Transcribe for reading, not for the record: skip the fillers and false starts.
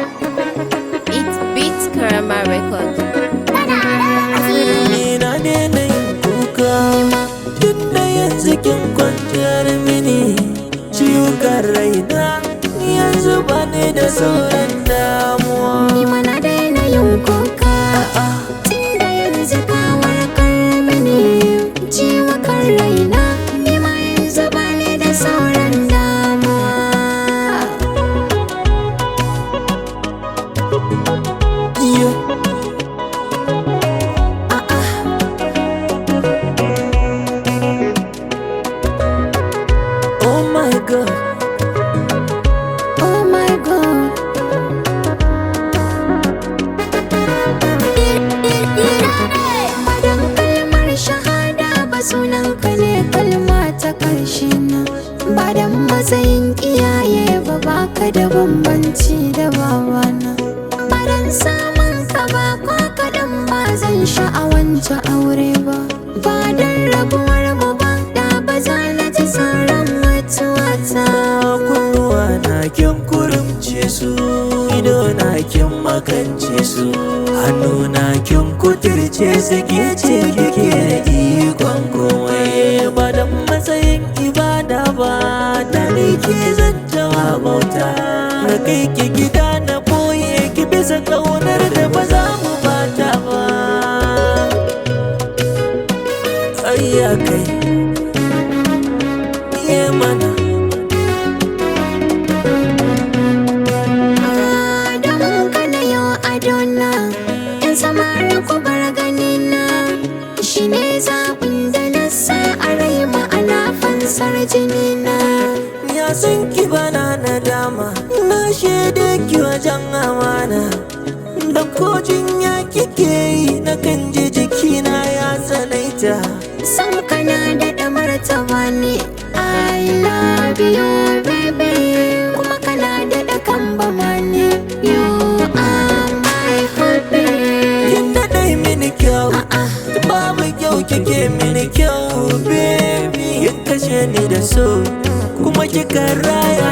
It's Beats Karama Record. Ni na daina yin kuka tunda yanzu kin kwantar mini ciwukan raina yanzu ba ni da sauran damuwa. Ni ma na daina yin kuka tunda yanzu ka warkar mini ciwukan raina. Ni ma yanzu ba ni da sauran damuwa. Yeah. Oh my God. Oh my God. Badan kalmar shahada ba sunan ka ne kalma ta ƙarshe na. Badan matsayin iyaye ba baka da bambanci da babana. Badan samun ka ba ko kaɗan ba zan sha'awanta aure ba. Badan rabuwar mu ba da ba za na ji sauran mutuwata. Kunnuwa na kin kurumce su, ido na kin makance su, hannu na kin kuturce su, ke ce kike da ikon komai. Ba da matsayin ibada ba da ni ke zantawa bauta, na kai ki gida na boye ki bisa ƙaunar da ba za mu bata ba. Ayya kai, iya mana. Don ka na yau adona, in samari ku bar ganina. Shi ne zaɓin da na sa a rai ma'ana fansar jinina. Ya san ki bana nadama, na shaide ki wajen amana. Da ko jinya kike yi na kan ji jikina ya tsanaita. San kana da ɗamar taba ne, I love you baby. Kuma kana da ɗakan bama ne, you are my hubby. Kin daɗai mini kyau, babu kyau kike mini kyau baby. Kin kashe ni da so, kuma kika raya